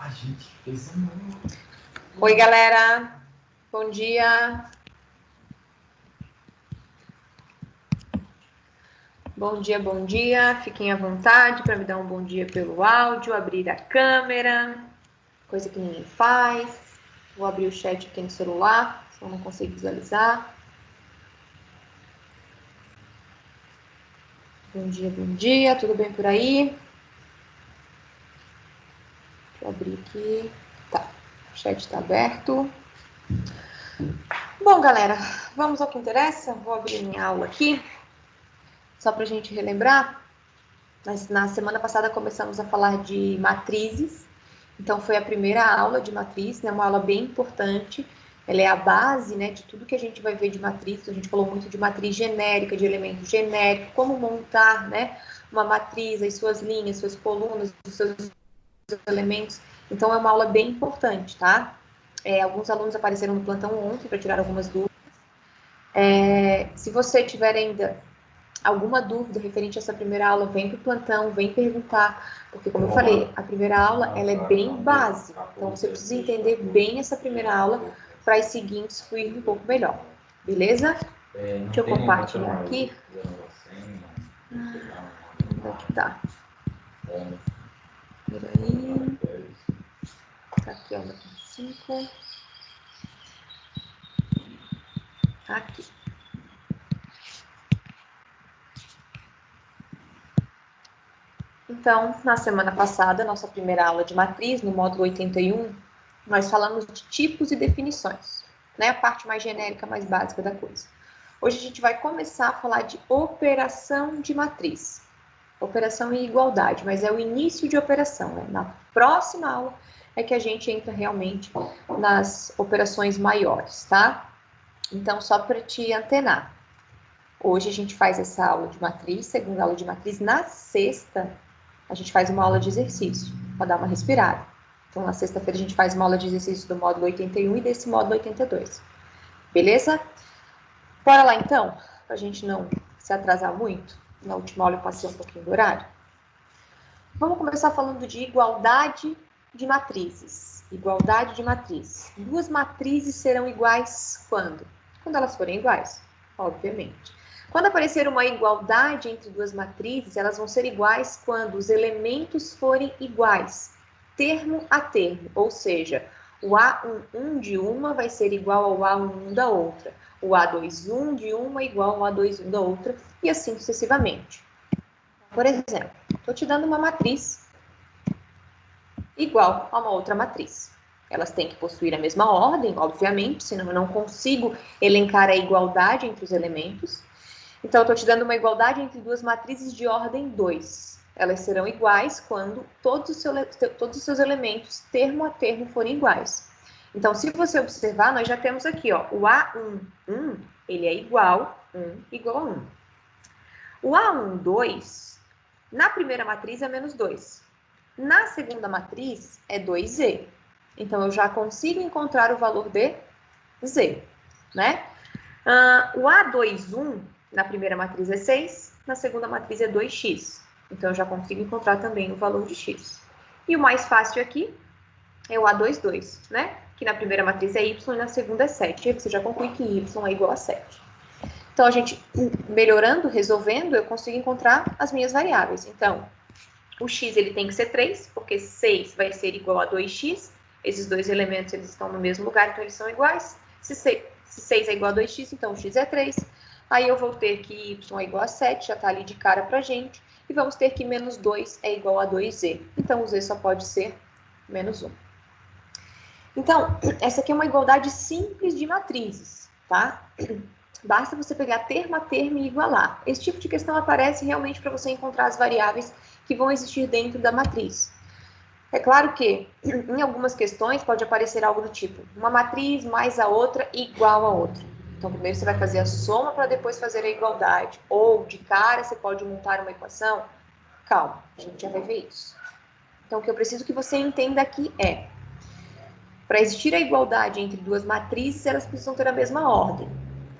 A gente fez um... Oi, galera. Bom dia. Bom dia, bom dia. Fiquem à vontade para me dar um bom dia pelo áudio, abrir a câmera, coisa que ninguém faz. Vou abrir o chat aqui no celular, se eu não consigo visualizar. Bom dia, tudo bem por aí? Deixa eu abrir aqui. Tá, o chat está aberto. Bom, galera, vamos ao que interessa. Vou abrir minha aula aqui, só para a gente relembrar. Na semana passada começamos a falar de matrizes, então foi a primeira aula de matriz, né, uma aula bem importante, ela é a base, né, de tudo que a gente vai ver de matriz. A gente falou muito de matriz genérica, de elemento genérico, como montar, né, uma matriz, as suas linhas, suas colunas, os seus elementos, então é uma aula bem importante, tá? Alguns alunos apareceram no plantão ontem para tirar algumas dúvidas. Se você tiver ainda alguma dúvida referente a essa primeira aula, vem para o plantão, vem perguntar, porque como eu falei, a primeira aula ela é bem básica, então você precisa entender bem essa primeira aula para as seguintes fluir um pouco melhor, beleza? Deixa eu compartilhar aqui. Onde é que tá? Peraí. Tá aqui, ó, 5. Aqui. Então, na semana passada, nossa primeira aula de matriz, no módulo 81, nós falamos de tipos e definições, né? A parte mais genérica, mais básica da coisa. Hoje a gente vai começar a falar de operação de matriz. Operação e igualdade, mas é o início de operação, né? Na próxima aula é que a gente entra realmente nas operações maiores, tá? Então, só para te antenar. Hoje a gente faz essa aula de matriz, segunda aula de matriz. Na sexta, a gente faz uma aula de exercício, para dar uma respirada. Então, na sexta-feira, a gente faz uma aula de exercício do módulo 81 e desse módulo 82. Beleza? Bora lá, então, para a gente não se atrasar muito. Na última aula eu passei um pouquinho do horário. Vamos começar falando de igualdade de matrizes. Igualdade de matrizes. Duas matrizes serão iguais quando? Quando elas forem iguais, obviamente. Quando aparecer uma igualdade entre duas matrizes, elas vão ser iguais quando os elementos forem iguais, termo a termo, ou seja, o A11 de uma vai ser igual ao A11 da outra, o A21 de uma igual ao A21 da outra, e assim sucessivamente. Por exemplo, estou te dando uma matriz igual a uma outra matriz. Elas têm que possuir a mesma ordem, obviamente, senão eu não consigo elencar a igualdade entre os elementos. Então, eu estou te dando uma igualdade entre duas matrizes de ordem 2. Elas serão iguais quando todos os seus elementos, termo a termo, forem iguais. Então, se você observar, nós já temos aqui, ó, o A11, ele é igual a 1. O A12, na primeira matriz é menos 2. Na segunda matriz é 2z. Então, eu já consigo encontrar o valor de z, né? O A21, na primeira matriz é 6, na segunda matriz é 2x. Então, eu já consigo encontrar também o valor de x. E o mais fácil aqui é o A22, né? Que na primeira matriz é y e na segunda é 7. E aí você já conclui que y é igual a 7. Então, a gente, melhorando, resolvendo, eu consigo encontrar as minhas variáveis. Então, o x ele tem que ser 3, porque 6 vai ser igual a 2x. Esses dois elementos eles estão no mesmo lugar, então eles são iguais. Se 6 é igual a 2x, então o x é 3. Aí eu vou ter que y é igual a 7, já está ali de cara pra gente. E vamos ter que menos 2 é igual a 2z. Então o z só pode ser menos 1. Então, essa aqui é uma igualdade simples de matrizes, tá? Basta você pegar termo a termo e igualar. Esse tipo de questão aparece realmente para você encontrar as variáveis que vão existir dentro da matriz. É claro que, em algumas questões, pode aparecer algo do tipo, uma matriz mais a outra igual a outra. Então, primeiro você vai fazer a soma para depois fazer a igualdade. Ou, de cara, você pode montar uma equação. Calma, a gente já vai ver isso. Então, o que eu preciso que você entenda aqui é, para existir a igualdade entre duas matrizes, elas precisam ter a mesma ordem.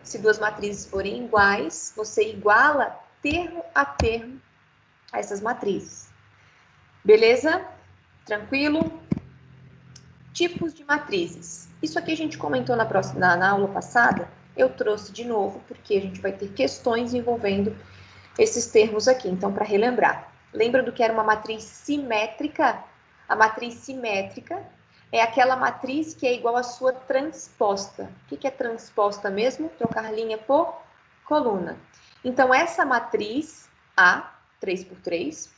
Se duas matrizes forem iguais, você iguala termo a termo a essas matrizes. Beleza? Tranquilo? Tipos de matrizes. Isso aqui a gente comentou na aula passada, eu trouxe de novo, porque a gente vai ter questões envolvendo esses termos aqui. Então, para relembrar, lembra do que era uma matriz simétrica? A matriz simétrica é aquela matriz que é igual à sua transposta. O que é transposta mesmo? Trocar linha por coluna. Então, essa matriz A, 3×3,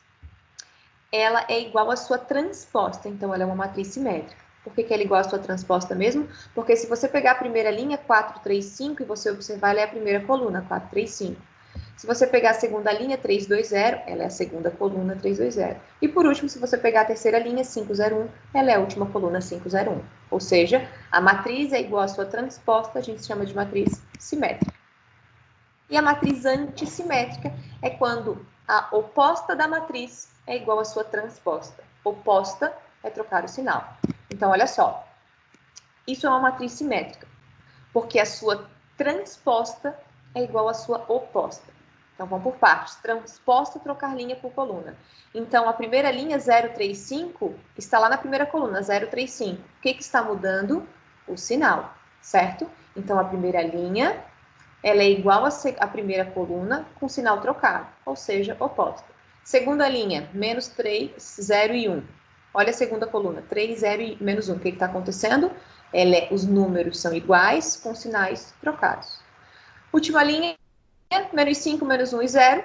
ela é igual à sua transposta. Então, ela é uma matriz simétrica. Por que ela é igual à sua transposta mesmo? Porque se você pegar a primeira linha, 4, 3, 5, e você observar, ela é a primeira coluna, 4, 3, 5. Se você pegar a segunda linha, 3, 2, 0, ela é a segunda coluna, 3, 2, 0. E por último, se você pegar a terceira linha, 5, 0, 1, ela é a última coluna, 5, 0, 1. Ou seja, a matriz é igual à sua transposta, a gente chama de matriz simétrica. E a matriz antissimétrica é quando a oposta da matriz é igual à sua transposta. Oposta é trocar o sinal. Então, olha só. Isso é uma matriz simétrica, porque a sua transposta é igual à sua oposta. Então, vamos por partes. Transposta, trocar linha por coluna. Então, a primeira linha, 0, 3, 5, está lá na primeira coluna, 0, 3, 5. O que está mudando? O sinal, certo? Então, a primeira linha, ela é igual à primeira coluna com sinal trocado, ou seja, oposta. Segunda linha, menos 3, 0 e 1. Olha a segunda coluna, 3, 0 e menos 1. O que está acontecendo? Os números são iguais com sinais trocados. Última linha, menos 5, menos 1 e 0.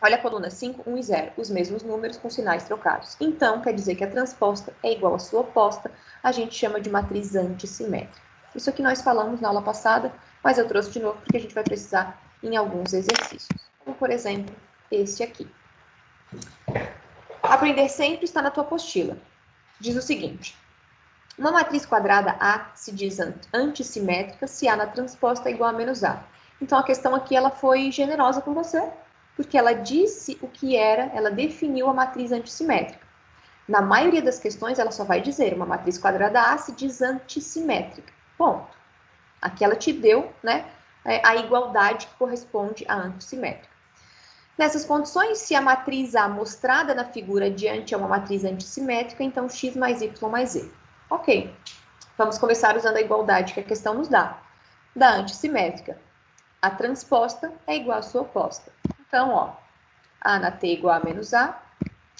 Olha a coluna, 5, 1 e 0. Os mesmos números com sinais trocados. Então, quer dizer que a transposta é igual à sua oposta. A gente chama de matriz antissimétrica. Isso aqui nós falamos na aula passada, mas eu trouxe de novo porque a gente vai precisar em alguns exercícios. Como, por exemplo, este aqui. Aprender sempre está na tua apostila. Diz o seguinte. Uma matriz quadrada A se diz antissimétrica se A na transposta é igual a menos A. Então, a questão aqui ela foi generosa com você, porque ela disse o que era, ela definiu a matriz antissimétrica. Na maioria das questões, ela só vai dizer uma matriz quadrada A se diz antissimétrica. Ponto. Aqui ela te deu, né, a igualdade que corresponde à antissimétrica. Nessas condições, se a matriz A mostrada na figura adiante é uma matriz antissimétrica, então x mais y mais z. Ok, vamos começar usando a igualdade que a questão nos dá. Da antissimétrica, a transposta é igual à sua oposta. Então, ó, A na T igual a menos A,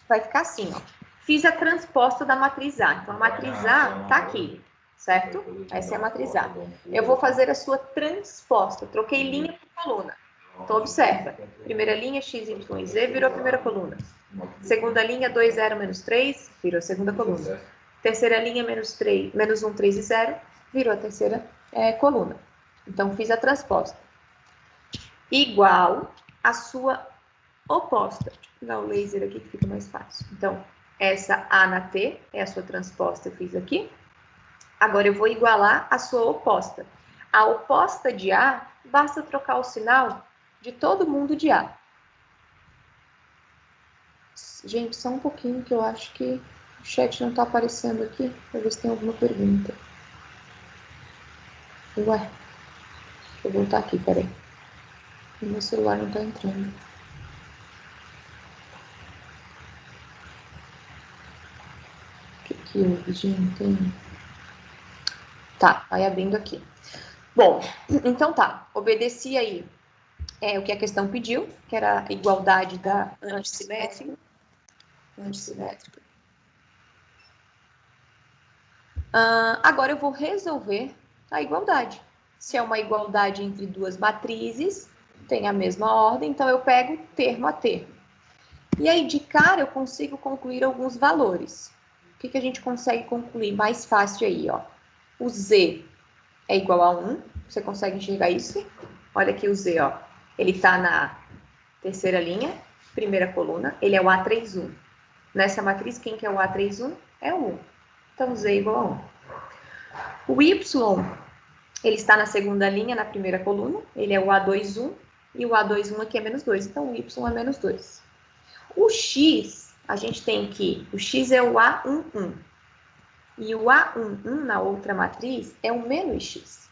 vai ficar assim, ó. Fiz a transposta da matriz A. Então, a matriz A tá aqui, certo? Essa é a matriz A. Eu vou fazer a sua transposta. Troquei linha por coluna. Então, observa. Primeira linha, x, y e z, virou a primeira coluna. Segunda linha, 2, 0, menos 3, virou a segunda coluna. Terceira linha, menos 1, 3 e 0, virou a terceira coluna. Então, fiz a transposta. Igual a sua oposta. Deixa eu pegar o laser aqui que fica mais fácil. Então, essa A na T é a sua transposta, eu fiz aqui. Agora, eu vou igualar a sua oposta. A oposta de A, basta trocar o sinal de todo mundo de A. Gente, só um pouquinho que eu acho que o chat não tá aparecendo aqui. Pra ver se tem alguma pergunta. Ué, deixa eu voltar aqui, peraí. O meu celular não tá entrando. O que houve, gente? Tá, vai abrindo aqui. Bom, então tá. Obedeci aí o que a questão pediu, que era a igualdade da antissimétrica. Agora eu vou resolver a igualdade. Se é uma igualdade entre duas matrizes, tem a mesma ordem, então eu pego termo a termo. E aí, de cara, eu consigo concluir alguns valores. O que a gente consegue concluir mais fácil aí, ó? O z é igual a 1, você consegue enxergar isso? Olha aqui o z, ó. Ele está na terceira linha, primeira coluna, ele é o A31. Nessa matriz, quem que é o A31? É o 1. Então, z é igual a 1. O y, ele está na segunda linha, na primeira coluna, ele é o A21, e o A21 aqui é menos 2, então o y é menos 2. O x, a gente tem que, o x é o A11, e o A11 na outra matriz é o menos x.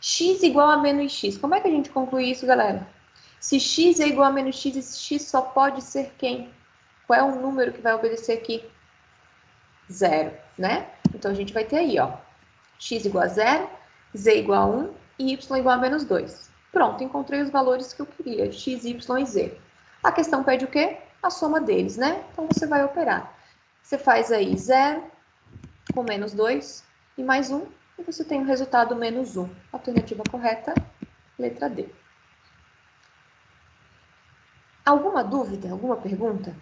X igual a menos x, como é que a gente conclui isso, galera? Se x é igual a menos x, esse x só pode ser quem? Qual é o número que vai obedecer aqui? 0, né? Então, a gente vai ter aí, ó, x igual a 0, z igual a 1 e y igual a menos 2. Pronto, encontrei os valores que eu queria, x, y e z. A questão pede o quê? A soma deles, né? Então, você vai operar. Você faz aí 0 com menos 2 e mais 1, e você tem o resultado menos 1. Alternativa correta, letra D. Alguma dúvida? Alguma pergunta?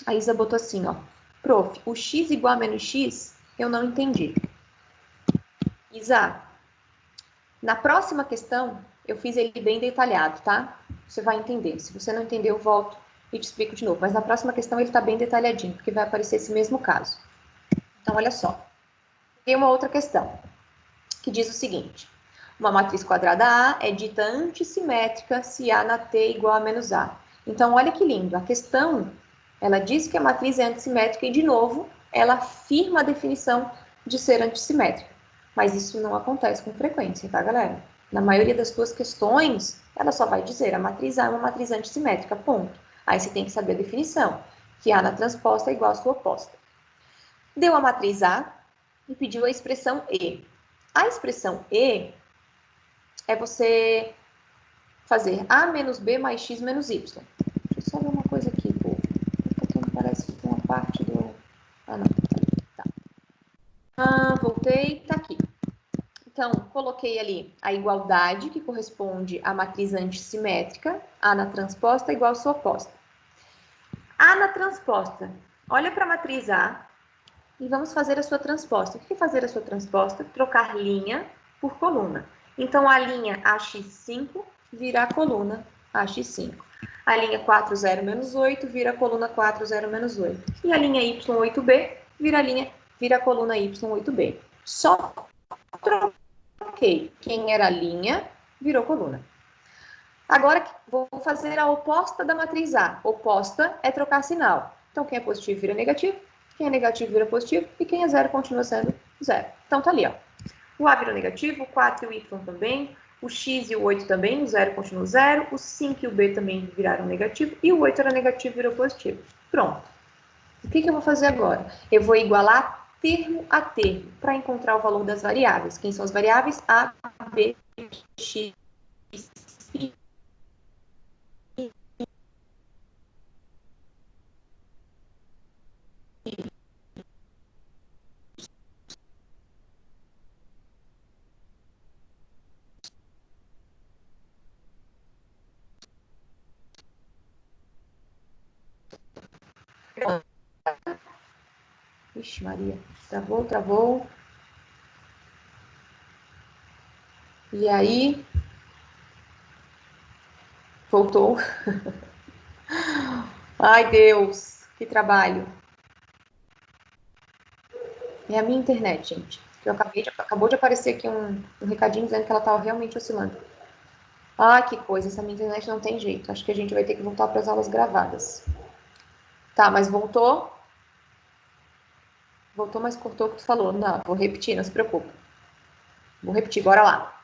A Isa botou assim, ó. Prof, o x igual a menos x, eu não entendi. Isa, na próxima questão, eu fiz ele bem detalhado, tá? Você vai entender. Se você não entender, eu volto e te explico de novo. Mas na próxima questão ele está bem detalhadinho, porque vai aparecer esse mesmo caso. Então, olha só. Tem uma outra questão, que diz o seguinte. Uma matriz quadrada A é dita antissimétrica se A na T igual a menos A. Então, olha que lindo. A questão, ela diz que a matriz é antissimétrica e, de novo, ela afirma a definição de ser antissimétrica. Mas isso não acontece com frequência, tá, galera? Na maioria das suas questões, ela só vai dizer a matriz A é uma matriz antissimétrica, ponto. Aí você tem que saber a definição, que A na transposta é igual à sua oposta. Deu a matriz A e pediu a expressão E. A expressão E é você fazer A menos B mais X menos Y. Deixa eu só ver uma coisa aqui, pô. Porque não parece com a parte do... Ah, não. Tá. Voltei, tá aqui. Então, coloquei ali a igualdade, que corresponde à matriz antissimétrica. A na transposta é igual à sua oposta. A na transposta. Olha para a matriz A e vamos fazer a sua transposta. O que é fazer a sua transposta? Trocar linha por coluna. Então, a linha AX5 vira a coluna AX5. A linha 4, 0, menos 8 vira a coluna 4, 0, menos 8. E a linha Y8B vira a coluna Y8B. Só troquei. Quem era a linha, virou coluna. Agora, vou fazer a oposta da matriz A. Oposta é trocar sinal. Então, quem é positivo vira negativo, quem é negativo vira positivo, e quem é zero continua sendo zero. Então, tá ali, ó. O A virou negativo, o 4 e o Y também, o X e o 8 também, o 0 continua zero, o 5 e o B também viraram negativo, e o 8 era negativo e virou positivo. Pronto. O que eu vou fazer agora? Eu vou igualar termo a termo, para encontrar o valor das variáveis. Quem são as variáveis? A, B, X, Y. Ixi, Maria, travou. E aí, voltou. Ai, Deus, que trabalho. É a minha internet, gente. Acabou de aparecer aqui um recadinho dizendo que ela estava realmente oscilando. Ah, que coisa, essa minha internet não tem jeito. Acho que a gente vai ter que voltar para as aulas gravadas. Tá, mas voltou? Voltou, mas cortou o que tu falou. Não, vou repetir, não se preocupe. Vou repetir, bora lá.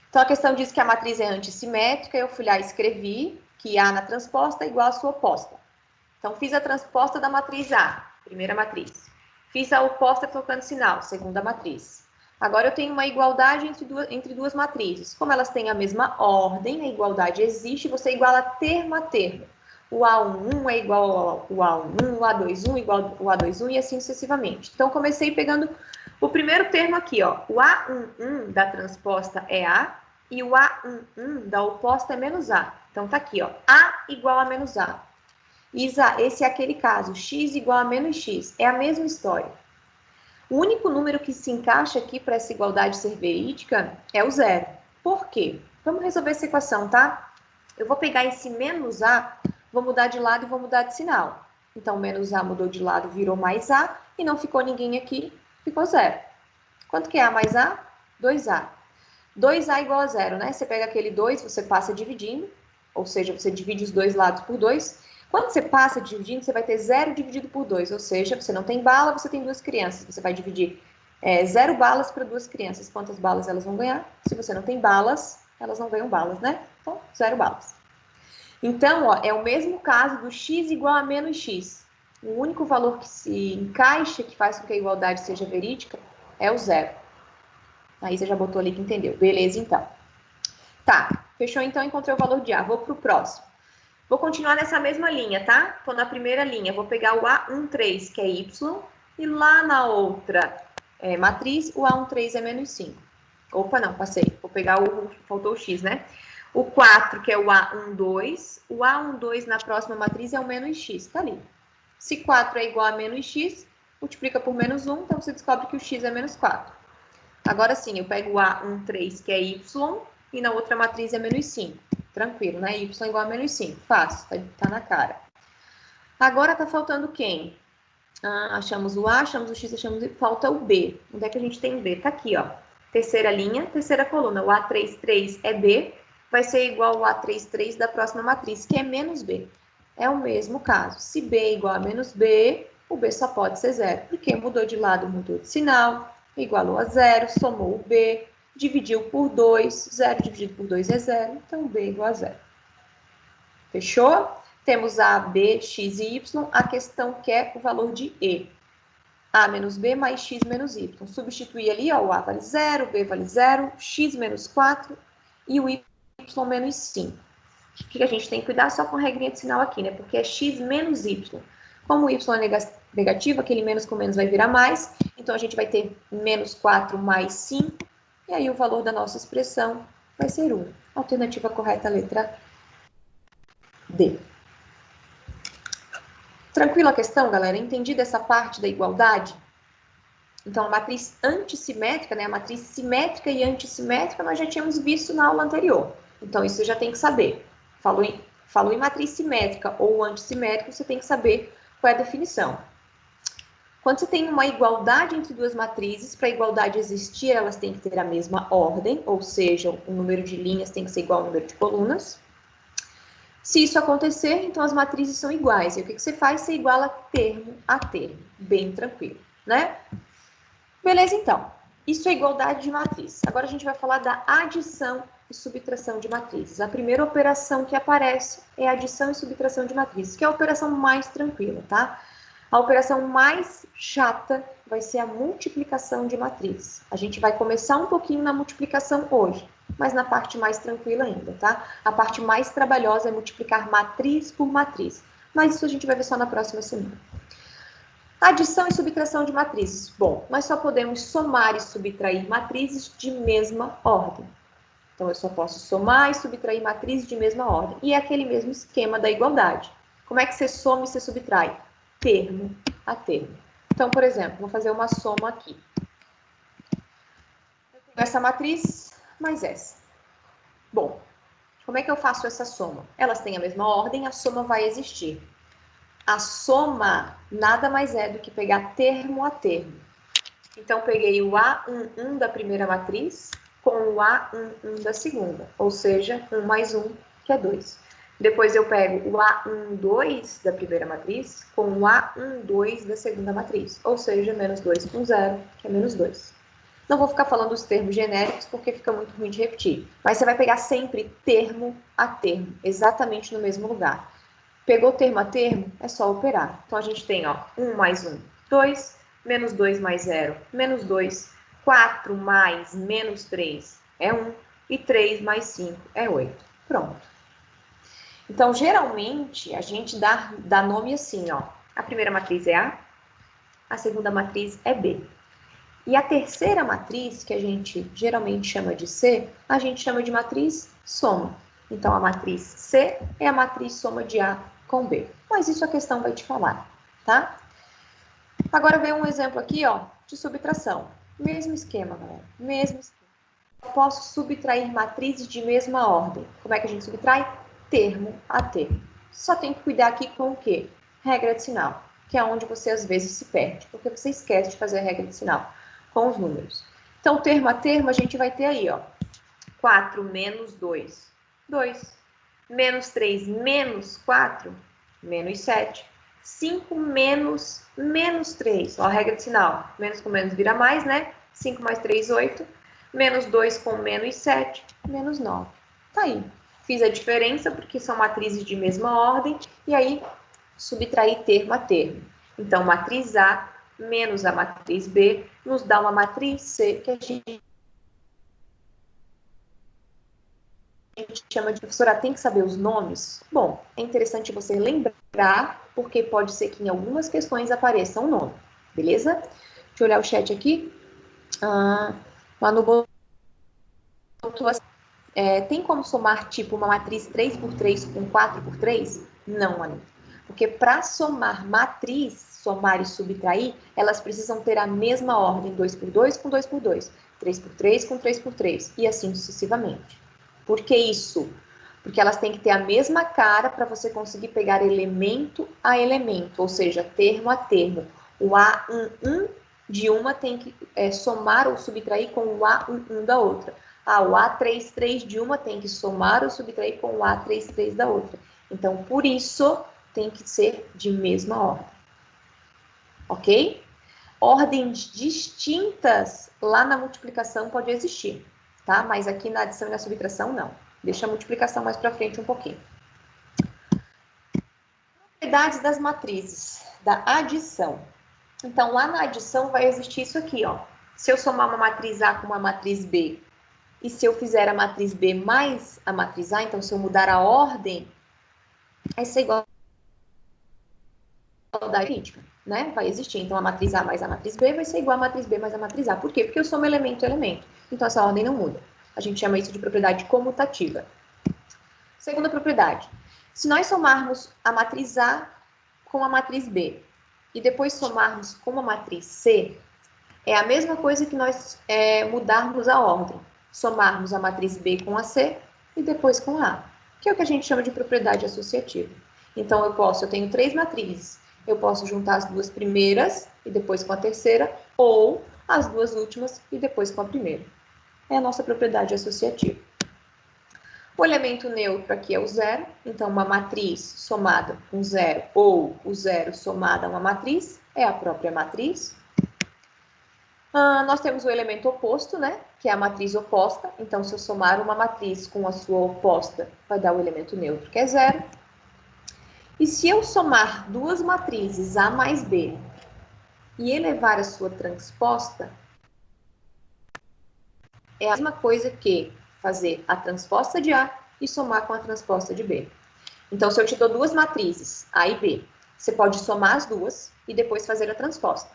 Então, a questão diz que a matriz é antissimétrica. Eu fui lá e escrevi que A na transposta é igual à sua oposta. Então, fiz a transposta da matriz A, primeira matriz. Fiz a oposta trocando sinal, segunda matriz. Agora eu tenho uma igualdade entre duas matrizes. Como elas têm a mesma ordem, a igualdade existe, você iguala termo a termo. O A11 é igual ao A11, o A21 igual ao A21 e assim sucessivamente. Então, comecei pegando o primeiro termo aqui, ó. O A11 da transposta é A e o A11 da oposta é menos A. Então, tá aqui, ó. A igual a menos A. Isa, esse é aquele caso, x igual a menos x, é a mesma história. O único número que se encaixa aqui para essa igualdade ser verídica é o zero. Por quê? Vamos resolver essa equação, tá? Eu vou pegar esse menos a, vou mudar de lado e vou mudar de sinal. Então, menos a mudou de lado, virou mais a, e não ficou ninguém aqui, ficou zero. Quanto que é a mais a? 2a. 2a igual a zero, né? Você pega aquele 2, você passa dividindo, ou seja, você divide os dois lados por 2. Quando você passa dividindo, você vai ter 0 dividido por 2, ou seja, você não tem bala, você tem duas crianças. Você vai dividir 0 balas para duas crianças. Quantas balas elas vão ganhar? Se você não tem balas, elas não ganham balas, né? Então, 0 balas. Então, ó, é o mesmo caso do x igual a menos x. o único valor que se encaixa, que faz com que a igualdade seja verídica, é o zero. Aí você já botou ali que entendeu. Beleza, então. Tá, fechou então, encontrei o valor de A. Vou para o próximo. Vou continuar nessa mesma linha, tá? Estou na primeira linha, vou pegar o A13, que é Y, e lá na outra matriz, o A13 é menos 5. Opa, não, passei. Vou pegar faltou o X, né? O 4, que é o A12, o A12 na próxima matriz é o menos X, tá ali. Se 4 é igual a menos X, multiplica por menos 1, então você descobre que o X é menos 4. Agora sim, eu pego o A13, que é Y, e na outra matriz é menos 5. Tranquilo, né? Y é igual a menos 5. Fácil, tá na cara. Agora tá faltando quem? Achamos o A, achamos o X, achamos o... Falta o B. Onde é que a gente tem B? Tá aqui, ó. Terceira linha, terceira coluna. O A33 é B, vai ser igual ao A33 da próxima matriz, que é menos B. É o mesmo caso. Se B é igual a menos B, o B só pode ser zero. Porque mudou de lado, mudou de sinal, igualou a zero, somou o B, dividiu por 2, 0 dividido por 2 é 0, então B é igual a 0. Fechou? Temos A, B, X e Y, a questão quer o valor de E. A menos B mais X menos Y. Substituir ali, ó, o A vale 0, o B vale 0, X menos 4 e o Y menos 5. O que a gente tem que cuidar só com a regrinha de sinal aqui, né? Porque é X menos Y. Como o Y é negativo, aquele menos com menos vai virar mais, então a gente vai ter menos 4 mais 5, e aí o valor da nossa expressão vai ser 1. Alternativa correta, letra D. Tranquila a questão, galera? Entendida essa parte da igualdade? Então, a matriz antissimétrica, né? A matriz simétrica e antissimétrica nós já tínhamos visto na aula anterior. Então, isso você já tem que saber. Falou em matriz simétrica ou antissimétrica, você tem que saber qual é a definição. Quando você tem uma igualdade entre duas matrizes, para a igualdade existir, elas têm que ter a mesma ordem, ou seja, o número de linhas tem que ser igual ao número de colunas. Se isso acontecer, então as matrizes são iguais. E o que você faz? Você iguala termo a termo. Bem tranquilo, né? Beleza, então. Isso é igualdade de matriz. Agora a gente vai falar da adição e subtração de matrizes. A primeira operação que aparece é a adição e subtração de matrizes, que é a operação mais tranquila, tá? A operação mais chata vai ser a multiplicação de matrizes. A gente vai começar um pouquinho na multiplicação hoje, mas na parte mais tranquila ainda, tá? A parte mais trabalhosa é multiplicar matriz por matriz, mas isso a gente vai ver só na próxima semana. Adição e subtração de matrizes. Bom, nós só podemos somar e subtrair matrizes de mesma ordem. Então, eu só posso somar e subtrair matrizes de mesma ordem. E é aquele mesmo esquema da igualdade. Como é que você soma e você subtrai? Termo a termo. Então, por exemplo, vou fazer uma soma aqui. Eu tenho essa matriz mais essa. Bom, como é que eu faço essa soma? Elas têm a mesma ordem, a soma vai existir. A soma nada mais é do que pegar termo a termo. Então, peguei o A11 da primeira matriz com o A11 da segunda, ou seja, 1 mais 1, que é 2. Depois eu pego o A12 da primeira matriz com o A12 da segunda matriz, ou seja, menos 2 com 0, que é menos 2. Não vou ficar falando os termos genéricos porque fica muito ruim de repetir, mas você vai pegar sempre termo a termo, exatamente no mesmo lugar. Pegou termo a termo, é só operar. Então, a gente tem, ó, 1 mais 1, 2, menos 2 mais 0, menos 2, 4 mais menos 3 é 1, e 3 mais 5 é 8. Pronto. Então, geralmente, a gente dá nome assim, ó. A primeira matriz é A segunda matriz é B. E a terceira matriz, que a gente geralmente chama de C, a gente chama de matriz soma. Então, a matriz C é a matriz soma de A com B. Mas isso a questão vai te falar, tá? Agora vem um exemplo aqui, ó, de subtração. Mesmo esquema, galera. Mesmo esquema. Eu posso subtrair matrizes de mesma ordem. Como é que a gente subtrai? Termo a termo. Só tem que cuidar aqui com o quê? Regra de sinal, que é onde você às vezes se perde, porque você esquece de fazer a regra de sinal com os números. Então, termo a termo, a gente vai ter aí, ó, 4 menos 2, 2. Menos 3 menos 4, menos 7. 5 menos 3, ó, a regra de sinal. Menos com menos vira mais, né? 5 mais 3, 8. Menos 2 com menos 7, menos 9. Tá aí. Fiz a diferença porque são matrizes de mesma ordem, e aí subtrair termo a termo. Então, matriz A menos a matriz B nos dá uma matriz C que a gente chama de... Professora, tem que saber os nomes? Bom, é interessante você lembrar, porque pode ser que em algumas questões apareça um nome, beleza? Deixa eu olhar o chat aqui. Manu botou assim, tem como somar tipo uma matriz 3x3 com 4x3? Não, Manu. Porque para somar matriz, somar e subtrair, elas precisam ter a mesma ordem, 2x2 com 2x2, 3x3 com 3x3, e assim sucessivamente. Por que isso? Porque elas têm que ter a mesma cara para você conseguir pegar elemento a elemento, ou seja, termo a termo. O A11 de uma tem que somar ou subtrair com o A11 da outra. O A33 de uma tem que somar ou subtrair com o A33 da outra. Então, por isso, tem que ser de mesma ordem. Ok? Ordens distintas lá na multiplicação pode existir, tá? Mas aqui na adição e na subtração, não. Deixa a multiplicação mais para frente um pouquinho. Propriedades das matrizes, da adição. Então, lá na adição vai existir isso aqui, ó. Se eu somar uma matriz A com uma matriz B, e se eu fizer a matriz B mais a matriz A, então se eu mudar a ordem, vai ser igual a igualdade aritmética, né? Vai existir. Então, a matriz A mais a matriz B vai ser igual a matriz B mais a matriz A. Por quê? Porque eu somo elemento a elemento. Então, essa ordem não muda. A gente chama isso de propriedade comutativa. Segunda propriedade. Se nós somarmos a matriz A com a matriz B e depois somarmos com a matriz C, é a mesma coisa que nós mudarmos a ordem. Somarmos a matriz B com a C e depois com a A, que é o que a gente chama de propriedade associativa. Então, eu tenho 3 matrizes. Eu posso juntar as 2 primeiras e depois com a terceira, ou as 2 últimas e depois com a primeira. É a nossa propriedade associativa. O elemento neutro aqui é o zero, então uma matriz somada com zero ou o zero somado a uma matriz é a própria matriz. Nós temos o elemento oposto, né, que é a matriz oposta. Então, se eu somar uma matriz com a sua oposta, vai dar o elemento neutro, que é zero. E se eu somar 2 matrizes A mais B e elevar a sua transposta, é a mesma coisa que fazer a transposta de A e somar com a transposta de B. Então, se eu te dou 2 matrizes, A e B, você pode somar as duas e depois fazer a transposta.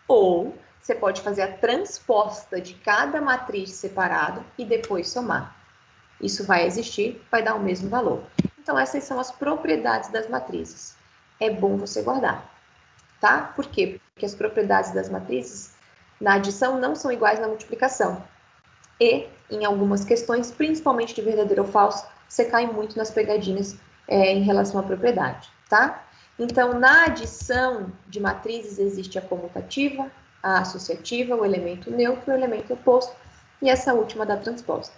Ou você pode fazer a transposta de cada matriz separado e depois somar. Isso vai existir, vai dar o mesmo valor. Então, essas são as propriedades das matrizes. É bom você guardar, tá? Por quê? Porque as propriedades das matrizes na adição não são iguais na multiplicação. E, em algumas questões, principalmente de verdadeiro ou falso, você cai muito nas pegadinhas em relação à propriedade, tá? Então, na adição de matrizes existe a comutativa, a associativa, o elemento neutro, o elemento oposto e essa última da transposta.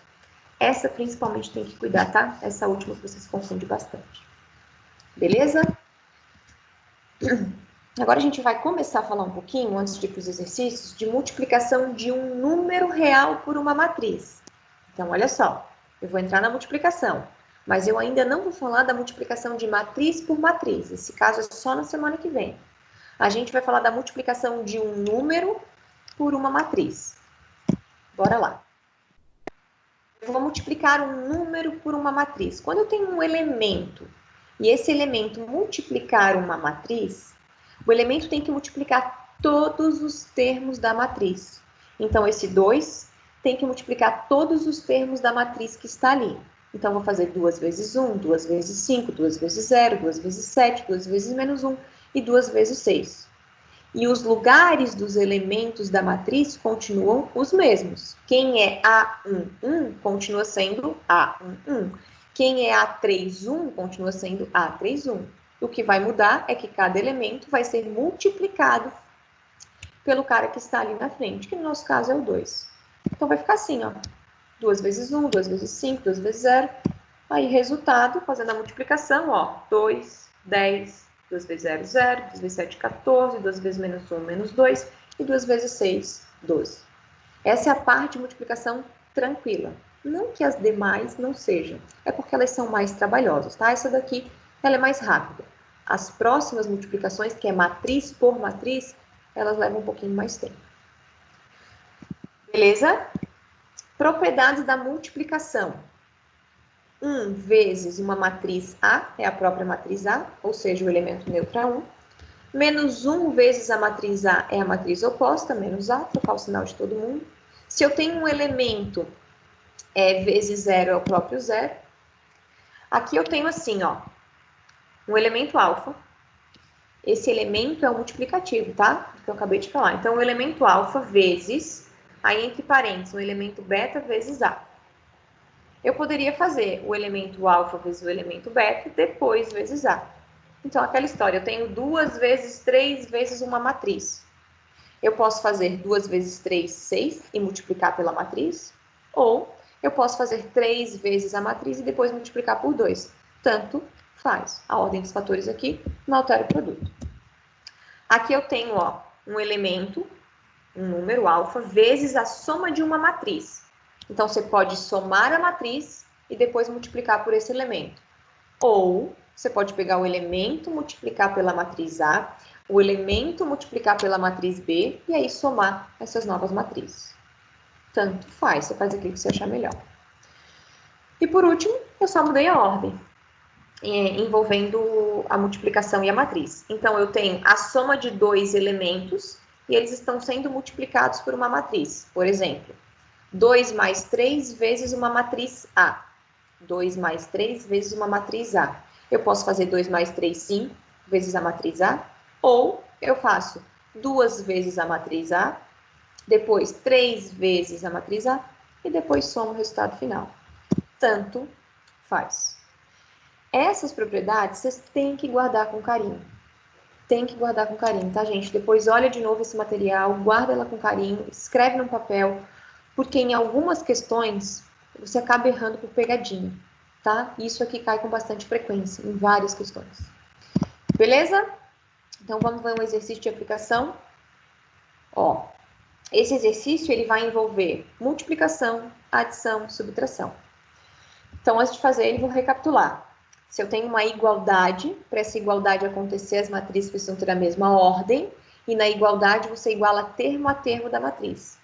Essa principalmente tem que cuidar, tá? Essa última que você se confunde bastante. Beleza? Agora a gente vai começar a falar um pouquinho, antes de ir para os exercícios, de multiplicação de um número real por uma matriz. Então, olha só, eu vou entrar na multiplicação, mas eu ainda não vou falar da multiplicação de matriz por matriz. Esse caso é só na semana que vem. A gente vai falar da multiplicação de um número por uma matriz. Bora lá. Eu vou multiplicar um número por uma matriz. Quando eu tenho um elemento e esse elemento multiplicar uma matriz, o elemento tem que multiplicar todos os termos da matriz. Então, esse 2 tem que multiplicar todos os termos da matriz que está ali. Então, vou fazer 2 vezes 1, 2 vezes 5, 2 vezes 0, 2 vezes 7, 2 vezes menos 1 e 2 vezes 6. E os lugares dos elementos da matriz continuam os mesmos. Quem é A11 continua sendo A11. Quem é A31 continua sendo A31. O que vai mudar é que cada elemento vai ser multiplicado pelo cara que está ali na frente, que no nosso caso é o 2. Então, vai ficar assim, ó. 2 vezes 1, 2 vezes 5, 2 vezes 0. Aí, resultado, fazendo a multiplicação, ó. 2, 10, 2 vezes 0, 0. 2 vezes 7, 14. 2 vezes menos 1, menos 2. E 2 vezes 6, 12. Essa é a parte de multiplicação tranquila. Não que as demais não sejam. É porque elas são mais trabalhosas, tá? Essa daqui, ela é mais rápida. As próximas multiplicações, que é matriz por matriz, elas levam um pouquinho mais tempo. Beleza? Propriedades da multiplicação. 1 vezes uma matriz A, é a própria matriz A, ou seja, o elemento neutro é 1. Menos 1 vezes a matriz A é a matriz oposta, menos A, trocar o sinal de todo mundo. Se eu tenho um elemento vezes 0 é o próprio 0. Aqui eu tenho assim, ó, um elemento alfa. Esse elemento é o multiplicativo, tá? Que eu acabei de falar. Então, o elemento alfa vezes, aí entre parênteses, o elemento beta vezes A. Eu poderia fazer o elemento alfa vezes o elemento beta, depois vezes A. Então, aquela história, eu tenho 2 vezes 3 vezes uma matriz. Eu posso fazer 2 vezes 3, 6, e multiplicar pela matriz, ou eu posso fazer 3 vezes a matriz e depois multiplicar por 2. Tanto faz. A ordem dos fatores aqui não altera o produto. Aqui eu tenho, ó, um elemento, um número alfa, vezes a soma de uma matriz. Então, você pode somar a matriz e depois multiplicar por esse elemento. Ou você pode pegar o elemento, multiplicar pela matriz A, o elemento multiplicar pela matriz B, e aí somar essas novas matrizes. Tanto faz, você faz aquilo que você achar melhor. E por último, eu só mudei a ordem, envolvendo a multiplicação e a matriz. Então, eu tenho a soma de 2 elementos, e eles estão sendo multiplicados por uma matriz. Por exemplo, 2 mais 3 vezes uma matriz A. 2 mais 3 vezes uma matriz A. Eu posso fazer 2 mais 3, 5, vezes a matriz A, ou eu faço 2 vezes a matriz A, depois 3 vezes a matriz A, e depois somo o resultado final. Tanto faz. Essas propriedades vocês têm que guardar com carinho. Tem que guardar com carinho, tá, gente? Depois olha de novo esse material, guarda ela com carinho, escreve num papel, porque em algumas questões você acaba errando por pegadinha, tá? Isso aqui cai com bastante frequência, em várias questões. Beleza? Então, vamos ver um exercício de aplicação. Ó, esse exercício, ele vai envolver multiplicação, adição, subtração. Então, antes de fazer ele, vou recapitular. Se eu tenho uma igualdade, para essa igualdade acontecer, as matrizes precisam ter a mesma ordem, e na igualdade você iguala termo a termo da matriz.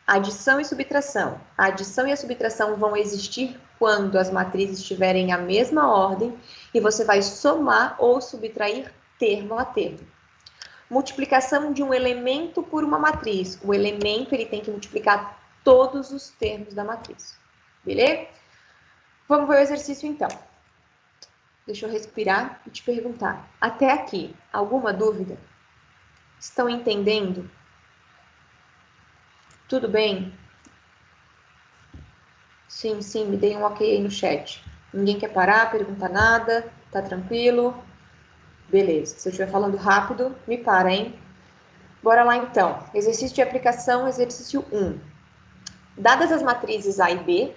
Adição e subtração. A adição e a subtração vão existir quando as matrizes estiverem a mesma ordem e você vai somar ou subtrair termo a termo. Multiplicação de um elemento por uma matriz. O elemento ele tem que multiplicar todos os termos da matriz. Beleza? Vamos ver o exercício então. Deixa eu respirar e te perguntar. Até aqui, alguma dúvida? Estão entendendo? Tudo bem? Sim, me deem um ok aí no chat. Ninguém quer parar, perguntar nada? Tá tranquilo? Beleza. Se eu estiver falando rápido, me para, hein? Bora lá então. Exercício de aplicação, exercício 1. Dadas as matrizes A e B,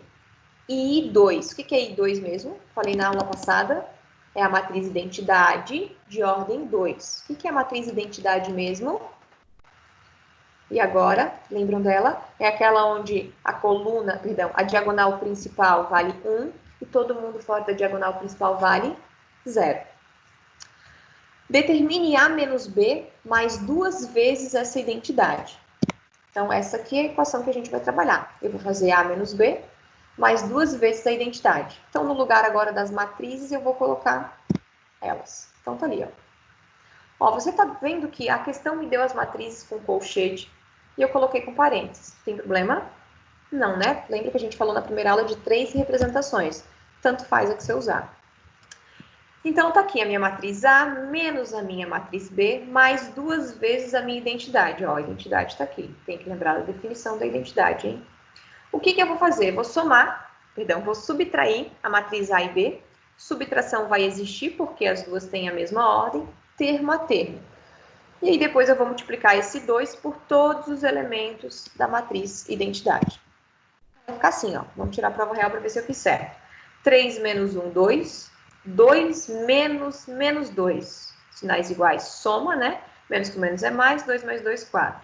e I2. O que é I2 mesmo? Falei na aula passada. É a matriz identidade de ordem 2. O que é a matriz identidade mesmo? E agora, lembram dela? É aquela onde a coluna, perdão, a diagonal principal vale 1 e todo mundo fora da diagonal principal vale 0. Determine A menos B mais 2 vezes essa identidade. Então, essa aqui é a equação que a gente vai trabalhar. Eu vou fazer A menos B mais 2 vezes a identidade. Então, no lugar agora das matrizes, eu vou colocar elas. Então, tá ali, ó. Ó, você tá vendo que a questão me deu as matrizes com colchete e eu coloquei com parênteses. Tem problema? Não, né? Lembra que a gente falou na primeira aula de 3 representações. Tanto faz a que você usar. Então, tá aqui a minha matriz A menos a minha matriz B mais 2 vezes a minha identidade. Ó, a identidade tá aqui. Tem que lembrar da definição da identidade, hein? O que eu vou fazer? Vou vou subtrair a matriz A e B. Subtração vai existir porque as duas têm a mesma ordem, termo a termo. E aí depois eu vou multiplicar esse 2 por todos os elementos da matriz identidade. Vai ficar assim, ó. Vamos tirar a prova real para ver se eu fiz certo. 3 menos 1, 2. 2 menos menos 2. Sinais iguais, soma, né? Menos com menos é mais. 2 mais 2, 4.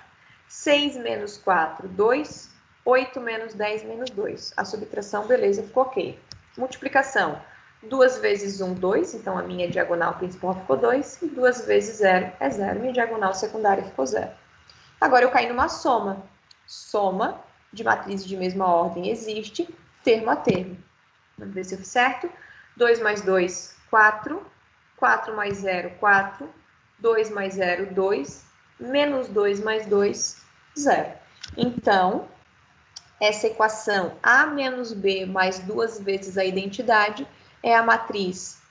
6 menos 4, 2. 8 menos 10 menos 2. A subtração, beleza, ficou ok. Multiplicação. 2 vezes 1, 2, então a minha diagonal principal ficou 2, e 2 vezes 0 é 0, minha diagonal secundária ficou 0. Agora eu caí numa soma. Soma de matrizes de mesma ordem existe, termo a termo. Vamos ver se eu fiz certo. 2 mais 2, 4. 4 mais 0, 4. 2 mais 0, 2. Menos 2 mais 2, 0. Então, essa equação A menos B mais 2 vezes a identidade é a matriz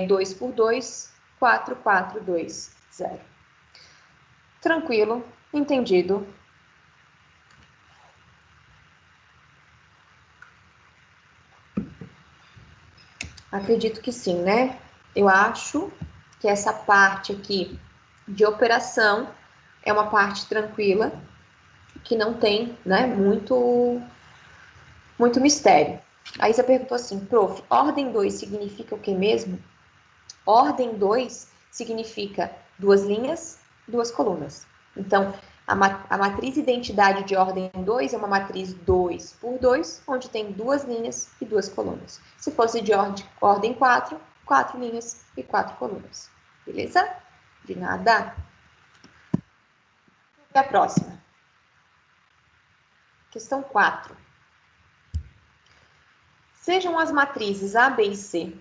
2 por 2, 4, 4, 2, 0. Tranquilo, entendido. Acredito que sim, né? Eu acho que essa parte aqui de operação é uma parte tranquila, que não tem, né, muito mistério. Aí você perguntou assim, prof, ordem 2 significa o que mesmo? Ordem 2 significa 2 linhas, 2 colunas. Então, a matriz identidade de ordem 2 é uma matriz 2 por 2, onde tem 2 linhas e 2 colunas. Se fosse de ordem 4, 4 linhas e 4 colunas. Beleza? De nada. E a próxima. Questão 4. Sejam as matrizes A, B e C.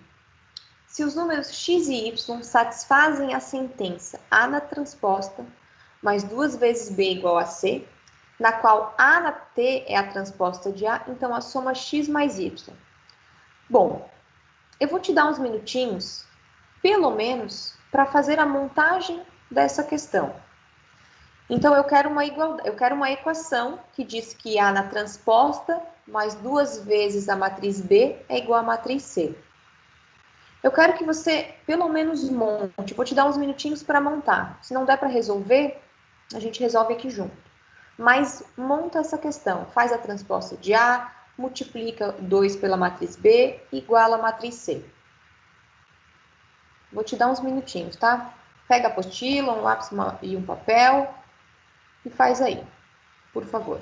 Se os números x e y satisfazem a sentença A na transposta mais 2 vezes B igual a C, na qual A na T é a transposta de A, então a soma x mais y. Bom, eu vou te dar uns minutinhos, pelo menos, para fazer a montagem dessa questão. Então, eu quero uma equação que diz que A na transposta mais 2 vezes a matriz B é igual a matriz C. Eu quero que você, pelo menos, monte. Vou te dar uns minutinhos para montar. Se não der para resolver, a gente resolve aqui junto. Mas monta essa questão. Faz a transposta de A, multiplica 2 pela matriz B, igual a matriz C. Vou te dar uns minutinhos, tá? Pega a apostila, um lápis e um papel e faz aí, por favor.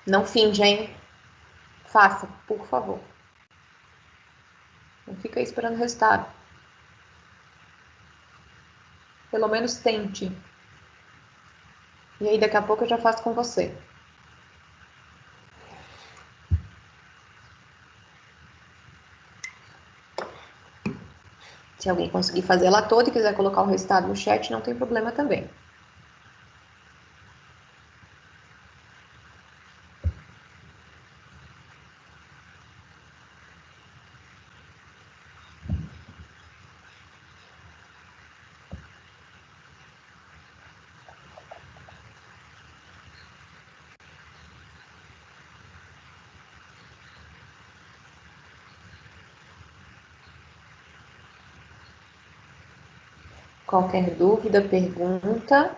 Não finge, hein? Faça, por favor. Não fica aí esperando o resultado. Pelo menos tente. E aí daqui a pouco eu já faço com você. Se alguém conseguir fazer ela toda e quiser colocar o resultado no chat, não tem problema também. Qualquer dúvida, pergunta.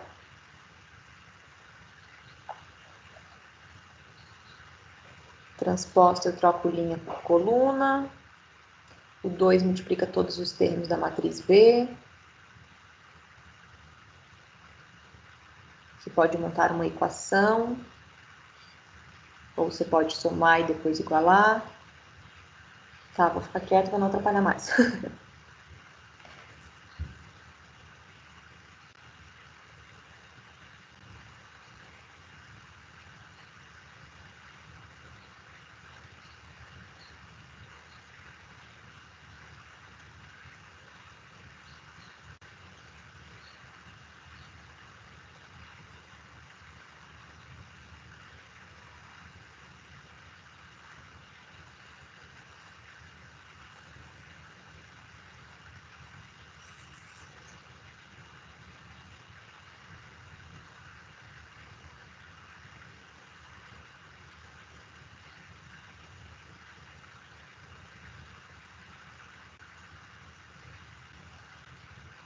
Transposta, eu troco linha por coluna. O 2 multiplica todos os termos da matriz B. Você pode montar uma equação. Ou você pode somar e depois igualar. Tá, vou ficar quieta para não atrapalhar mais.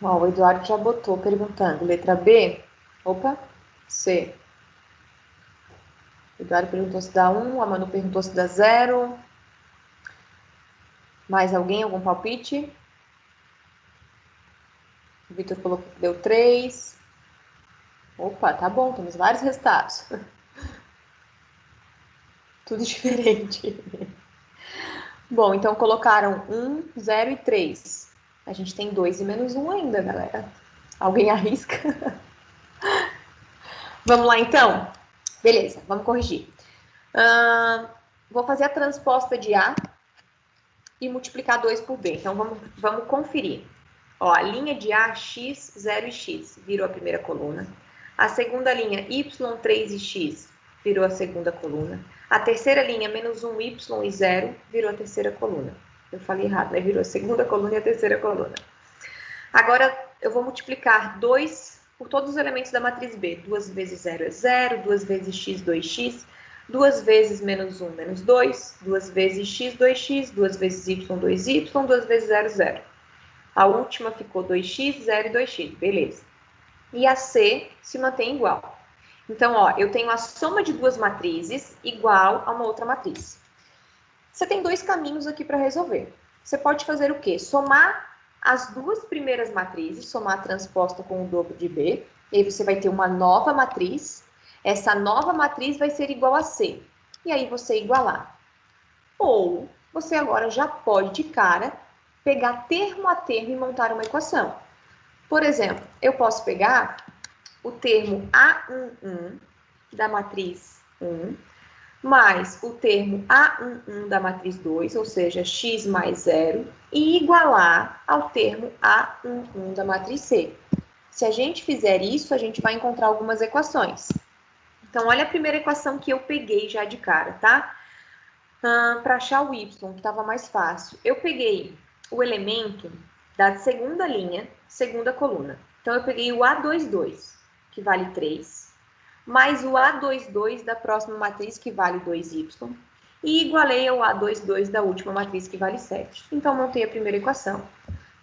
Ó, o Eduardo já botou perguntando. Letra B? Opa, C. O Eduardo perguntou se dá 1, a Manu perguntou se dá 0. Mais alguém? Algum palpite? O Vitor falou que deu 3. Opa, tá bom, temos vários resultados. Tudo diferente. Bom, então colocaram 1, 0 e 3. A gente tem 2 e menos 1 ainda, galera. Alguém arrisca? Vamos lá, então? Beleza, vamos corrigir. Vou fazer a transposta de A e multiplicar 2 por B. Então, vamos conferir. Ó, a linha de A, x, 0 e x, virou a primeira coluna. A segunda linha, y, 3 e x, virou a segunda coluna. A terceira linha, menos 1, y e 0, virou a terceira coluna. Eu falei errado, né? Virou a segunda coluna e a terceira coluna. Agora, eu vou multiplicar 2 por todos os elementos da matriz B. 2 vezes 0 é 0, 2 vezes x, 2x, 2 vezes menos 1, menos 2, 2 vezes x, 2x, 2 vezes y, 2y, 2 vezes 0, 0. A última ficou 2x, 0 e 2x, beleza. E a C se mantém igual. Então, ó, eu tenho a soma de duas matrizes igual a uma outra matriz. Você tem dois caminhos aqui para resolver. Você pode fazer o quê? Somar as duas primeiras matrizes, somar a transposta com o dobro de B, e aí você vai ter uma nova matriz. Essa nova matriz vai ser igual a C. E aí você igualar. Ou você agora já pode, de cara, pegar termo a termo e montar uma equação. Por exemplo, eu posso pegar o termo A11 da matriz 1, mais o termo A11 da matriz 2, ou seja, x mais 0, e igualar ao termo A11 da matriz C. Se a gente fizer isso, a gente vai encontrar algumas equações. Então, olha a primeira equação que eu peguei já de cara, tá? Para achar o y, que estava mais fácil, eu peguei o elemento da segunda linha, segunda coluna. Então, eu peguei o A22, que vale 3, mais o A22 da próxima matriz, que vale 2y, e igualei ao A22 da última matriz, que vale 7. Então, montei a primeira equação.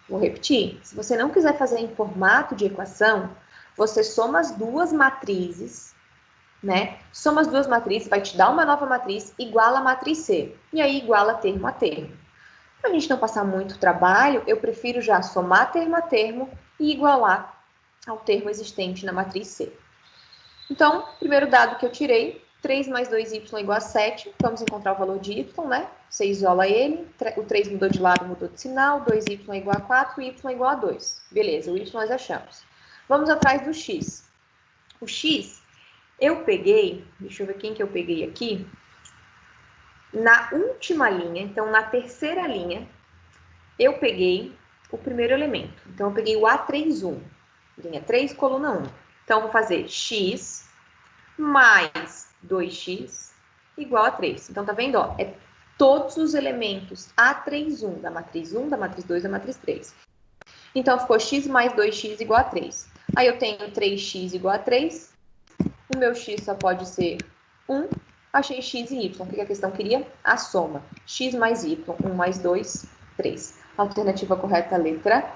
Vou repetir. Se você não quiser fazer em formato de equação, você soma as duas matrizes, né? Soma as duas matrizes, vai te dar uma nova matriz, iguala a matriz C. E aí, iguala termo a termo. Para a gente não passar muito trabalho, eu prefiro já somar termo a termo e igualar ao termo existente na matriz C. Então, primeiro dado que eu tirei, 3 mais 2y igual a 7. Vamos encontrar o valor de y, né? Você isola ele, o 3 mudou de lado, mudou de sinal, 2y é igual a 4, y é igual a 2. Beleza, o y nós achamos. Vamos atrás do x. O x, eu peguei, deixa eu ver quem que eu peguei aqui, na última linha, então na terceira linha, eu peguei o primeiro elemento. Então, eu peguei o A31, linha 3, coluna 1. Então, eu vou fazer x mais 2x igual a 3. Então, tá vendo? Ó, é todos os elementos A31 da matriz 1, da matriz 2, da matriz 3. Então, ficou x mais 2x igual a 3. Aí, eu tenho 3x igual a 3. O meu x só pode ser 1. Achei x e y. O que a questão queria? A soma. X mais y. 1 mais 2, 3. Alternativa correta, letra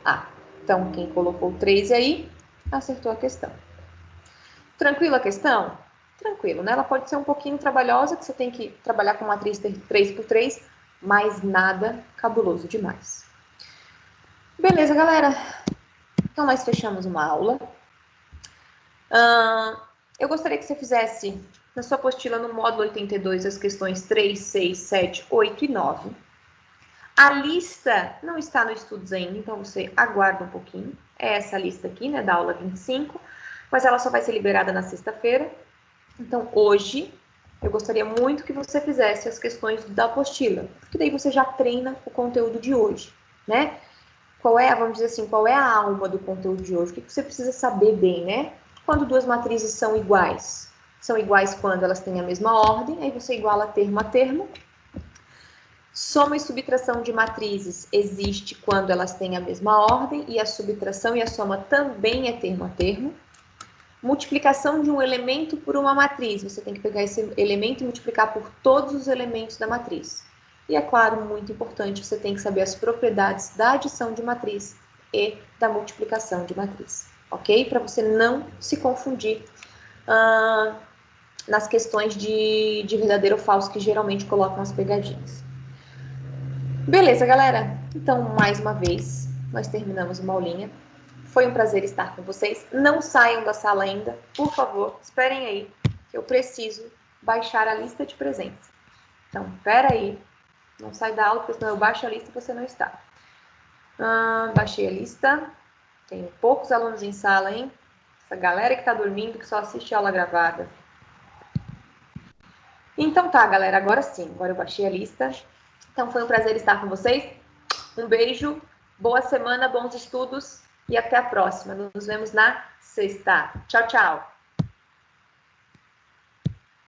A. Então, quem colocou 3 aí, acertou a questão. Tranquila a questão? Tranquilo, né? Ela pode ser um pouquinho trabalhosa, que você tem que trabalhar com matriz 3x3, mas nada cabuloso demais. Beleza, galera? Então, nós fechamos uma aula. Eu gostaria que você fizesse na sua apostila no módulo 82 as questões 3, 6, 7, 8 e 9. A lista não está no Estudos ainda, então você aguarda um pouquinho. É essa lista aqui, né, da aula 25, mas ela só vai ser liberada na sexta-feira. Então, hoje, eu gostaria muito que você fizesse as questões da apostila, porque daí você já treina o conteúdo de hoje, né? Qual é, vamos dizer assim, qual é a alma do conteúdo de hoje? O que você precisa saber bem, né? Quando duas matrizes são iguais. São iguais quando elas têm a mesma ordem, aí você iguala termo a termo. Soma e subtração de matrizes existe quando elas têm a mesma ordem e a subtração e a soma também é termo a termo. Multiplicação de um elemento por uma matriz. Você tem que pegar esse elemento e multiplicar por todos os elementos da matriz. E é claro, muito importante, você tem que saber as propriedades da adição de matriz e da multiplicação de matriz. Ok? Para você não se confundir nas questões de verdadeiro ou falso que geralmente colocam as pegadinhas. Beleza, galera? Então, mais uma vez, nós terminamos uma aulinha. Foi um prazer estar com vocês. Não saiam da sala ainda, por favor, esperem aí, que eu preciso baixar a lista de presença. Então, espera aí, não sai da aula, porque senão eu baixo a lista e você não está. Baixei a lista, tenho poucos alunos em sala, hein? Essa galera que está dormindo, que só assiste a aula gravada. Então tá, galera, agora sim, agora eu baixei a lista. Então foi um prazer estar com vocês. Um beijo, boa semana, bons estudos e até a próxima. Nos vemos na sexta. Tchau, tchau.